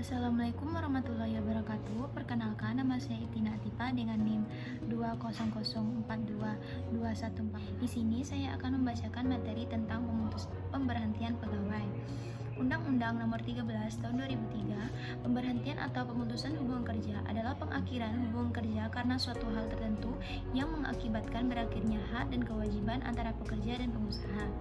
Assalamualaikum warahmatullahi wabarakatuh. Perkenalkan, nama saya Itina Atipa dengan NIM 200421214. Di sini saya akan membacakan materi tentang pemberhentian pegawai. Undang-Undang Nomor 13 Tahun 2003, pemberhentian atau pemutusan hubungan kerja adalah pengakhiran hubungan kerja karena suatu hal tertentu yang mengakibatkan berakhirnya hak dan kewajiban antara pekerja dan pengusaha.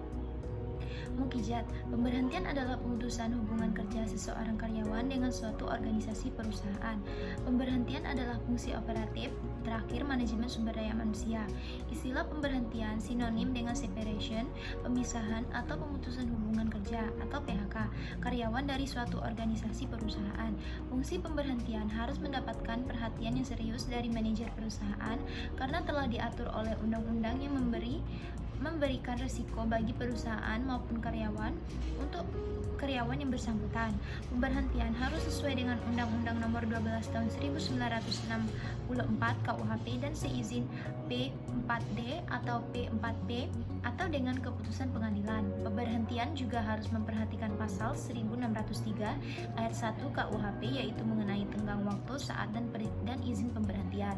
Mukijat, pemberhentian adalah pemutusan hubungan kerja seseorang karyawan dengan suatu organisasi perusahaan. Pemberhentian adalah fungsi operatif terakhir manajemen sumber daya manusia. Istilah pemberhentian sinonim dengan separation, pemisahan atau pemutusan hubungan kerja atau PHK karyawan dari suatu organisasi perusahaan. Fungsi pemberhentian harus mendapatkan perhatian yang serius dari manajer perusahaan karena telah diatur oleh undang-undang yang memberikan risiko bagi perusahaan maupun karyawan untuk karyawan yang bersangkutan. Pemberhentian harus sesuai dengan Undang-Undang Nomor 12 Tahun 1964 KUHP dan seizin P4D atau P4B atau dengan keputusan pengadilan. Pemberhentian juga harus memperhatikan pasal 1603 ayat 1 KUHP yaitu mengenai tenggang waktu, saat dan izin pemberhentian.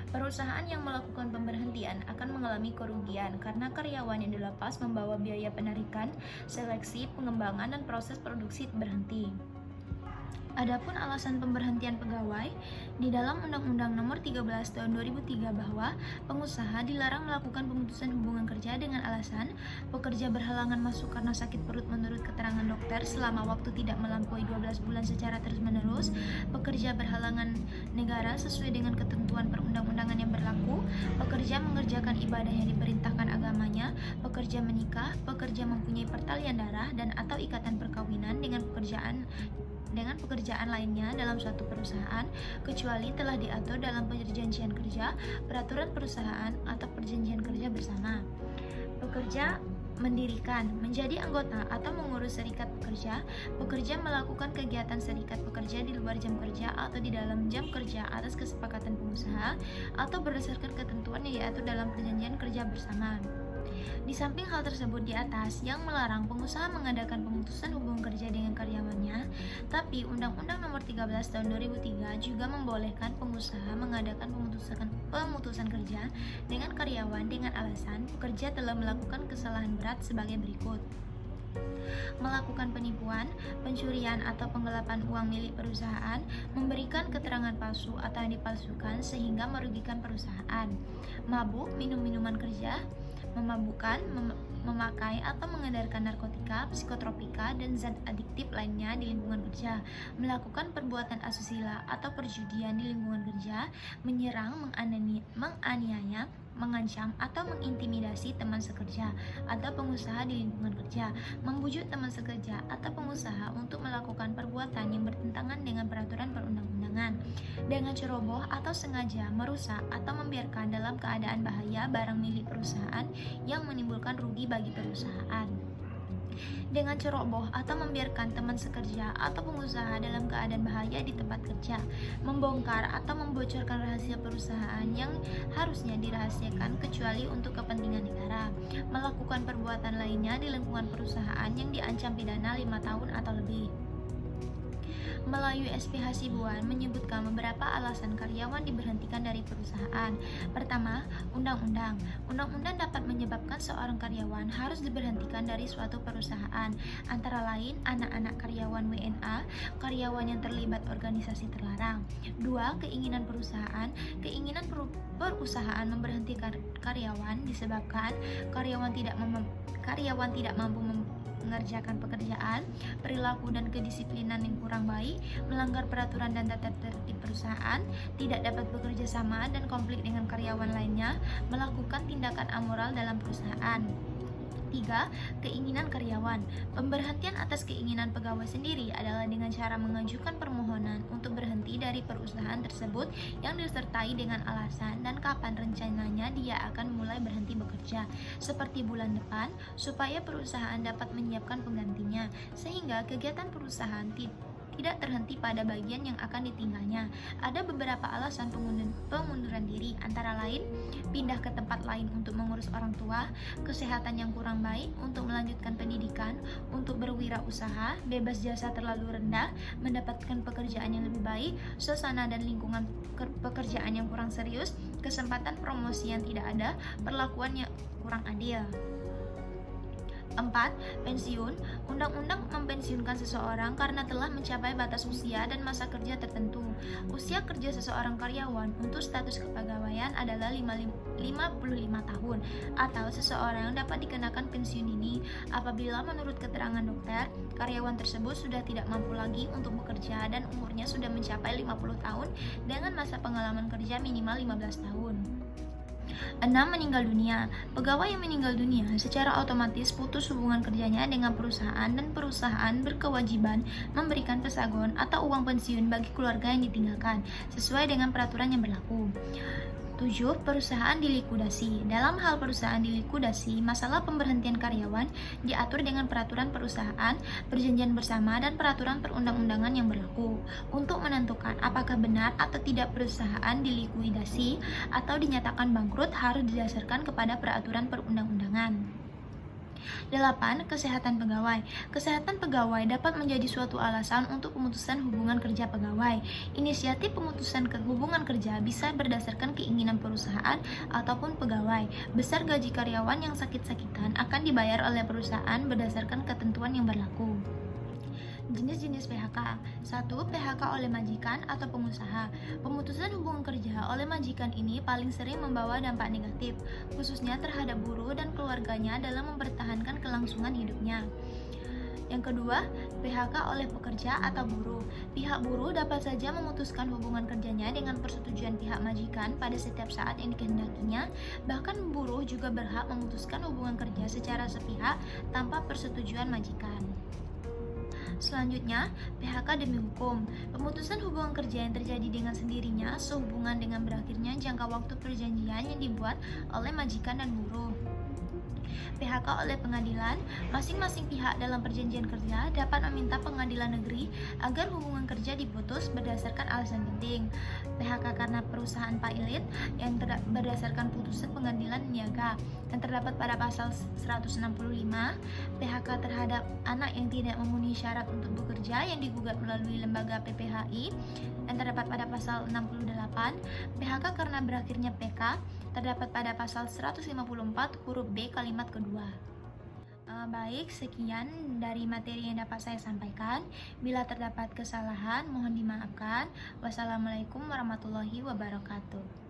Perusahaan yang melakukan pemberhentian akan mengalami kerugian karena karyawan yang dilepas membawa biaya penarikan, seleksi, pengembangan, dan proses produksi berhenti. Adapun alasan pemberhentian pegawai di dalam Undang-Undang Nomor 13 Tahun 2003 bahwa pengusaha dilarang melakukan pemutusan hubungan kerja dengan alasan pekerja berhalangan masuk karena sakit perut menurut keterangan dokter selama waktu tidak melampaui 12 bulan secara terus-menerus, pekerja berhalangan negara sesuai dengan ketentuan perundang-undangan yang berlaku, pekerja mengerjakan ibadah yang diperintahkan agamanya, pekerja menikah, pekerja mempunyai pertalian darah dan atau ikatan perkawinan dengan pekerjaan lainnya dalam suatu perusahaan kecuali telah diatur dalam perjanjian kerja, peraturan perusahaan atau perjanjian kerja bersama. Pekerja mendirikan, menjadi anggota atau mengurus serikat pekerja, pekerja melakukan kegiatan serikat pekerja di luar jam kerja atau di dalam jam kerja atas kesepakatan pengusaha atau berdasarkan ketentuan yang diatur dalam perjanjian kerja bersama. Di samping hal tersebut di atas yang melarang pengusaha mengadakan pemutusan hubungan kerja dengan karyawannya, tapi Undang-Undang Nomor 13 Tahun 2003 juga membolehkan pengusaha mengadakan pemutusan kerja dengan karyawan dengan alasan pekerja telah melakukan kesalahan berat sebagai berikut: melakukan penipuan, pencurian atau penggelapan uang milik perusahaan, memberikan keterangan palsu atau yang dipalsukan sehingga merugikan perusahaan, mabuk, minum minuman kerja, memabukkan, memakai atau mengedarkan narkotika, psikotropika, dan zat adiktif lainnya di lingkungan kerja, melakukan perbuatan asusila atau perjudian di lingkungan kerja, menyerang, menganiaya, mengancam atau mengintimidasi teman sekerja atau pengusaha di lingkungan kerja, membujuk teman sekerja atau pengusaha untuk melakukan perbuatan yang bertentangan dengan peraturan perundang-undangan, dengan ceroboh atau sengaja merusak atau membiarkan dalam keadaan bahaya barang milik perusahaan yang menimbulkan rugi bagi perusahaan, dengan ceroboh atau membiarkan teman sekerja atau pengusaha dalam keadaan bahaya di tempat kerja, membongkar atau membocorkan rahasia perusahaan yang harusnya dirahasiakan kecuali untuk kepentingan negara, melakukan perbuatan lainnya di lingkungan perusahaan yang diancam pidana 5 tahun atau lebih. Melayu SP Hasibuan menyebutkan beberapa alasan karyawan diberhentikan dari perusahaan. Pertama, undang-undang. Undang-undang dapat menyebabkan seorang karyawan harus diberhentikan dari suatu perusahaan, antara lain anak-anak karyawan WNA, karyawan yang terlibat organisasi terlarang. Dua, keinginan perusahaan. Keinginan perusahaan memberhentikan karyawan disebabkan karyawan tidak mampu mengerjakan pekerjaan, perilaku dan kedisiplinan yang kurang baik, melanggar peraturan dan tata tertib perusahaan, tidak dapat bekerja sama dan konflik dengan karyawan lainnya, melakukan tindakan amoral dalam perusahaan. 3. Keinginan karyawan. Pemberhentian atas keinginan pegawai sendiri adalah dengan cara mengajukan permohonan untuk berhenti dari perusahaan tersebut yang disertai dengan alasan dan kapan rencananya dia akan mulai berhenti bekerja, seperti bulan depan, supaya perusahaan dapat menyiapkan penggantinya, sehingga kegiatan perusahaan tidak terhenti pada bagian yang akan ditinggalnya. Ada beberapa alasan pengunduran diri, antara lain pindah ke tempat lain untuk mengurus orang tua, kesehatan yang kurang baik, untuk melanjutkan pendidikan, untuk berwirausaha, bebas jasa terlalu rendah, mendapatkan pekerjaan yang lebih baik, suasana dan lingkungan pekerjaan yang kurang serius, kesempatan promosi yang tidak ada, perlakuan yang kurang adil. 4. Pensiun. Undang-undang mempensiunkan seseorang karena telah mencapai batas usia dan masa kerja tertentu. Usia kerja seseorang karyawan untuk status kepegawaian adalah 55 tahun, atau seseorang dapat dikenakan pensiun dini apabila menurut keterangan dokter, karyawan tersebut sudah tidak mampu lagi untuk bekerja dan umurnya sudah mencapai 50 tahun dengan masa pengalaman kerja minimal 15 tahun. 6. Meninggal dunia. Pegawai yang meninggal dunia secara otomatis putus hubungan kerjanya dengan perusahaan dan perusahaan berkewajiban memberikan pesangon atau uang pensiun bagi keluarga yang ditinggalkan sesuai dengan peraturan yang berlaku. 7. Perusahaan dilikuidasi. Dalam hal perusahaan dilikuidasi, masalah pemberhentian karyawan diatur dengan peraturan perusahaan, perjanjian bersama, dan peraturan perundang-undangan yang berlaku. Untuk menentukan apakah benar atau tidak perusahaan dilikuidasi atau dinyatakan bangkrut harus didasarkan kepada peraturan perundang-undangan. 8. Kesehatan pegawai. Kesehatan pegawai dapat menjadi suatu alasan untuk pemutusan hubungan kerja pegawai. Inisiatif pemutusan hubungan kerja bisa berdasarkan keinginan perusahaan ataupun pegawai. Besar gaji karyawan yang sakit-sakitan akan dibayar oleh perusahaan berdasarkan ketentuan yang berlaku. Jenis-jenis PHK. 1. PHK oleh majikan atau pengusaha. Pemutusan hubungan kerja oleh majikan ini paling sering membawa dampak negatif, khususnya terhadap buruh dan keluarganya dalam mempertahankan kelangsungan hidupnya. Yang kedua, PHK oleh pekerja atau buruh. Pihak buruh dapat saja memutuskan hubungan kerjanya dengan persetujuan pihak majikan pada setiap saat yang dikehendakinya. Bahkan buruh juga berhak memutuskan hubungan kerja secara sepihak tanpa persetujuan majikan. Selanjutnya, PHK demi hukum. Pemutusan hubungan kerja yang terjadi dengan sendirinya sehubungan dengan berakhirnya jangka waktu perjanjian yang dibuat oleh majikan dan buruh. PHK oleh pengadilan. Masing-masing pihak dalam perjanjian kerja dapat meminta pengadilan negeri agar hubungan kerja diputus berdasarkan alasan penting. PHK karena perusahaan pailit yang berdasarkan putusan pengadilan niaga yang terdapat pada pasal 165. PHK terhadap anak yang tidak memenuhi syarat untuk bekerja yang digugat melalui lembaga PPHI yang terdapat pada pasal 68. PHK karena berakhirnya PK terdapat pada pasal 154 huruf B kalimat kedua. Baik, sekian dari materi yang dapat saya sampaikan. Bila terdapat kesalahan, mohon dimaafkan. Wassalamualaikum warahmatullahi wabarakatuh.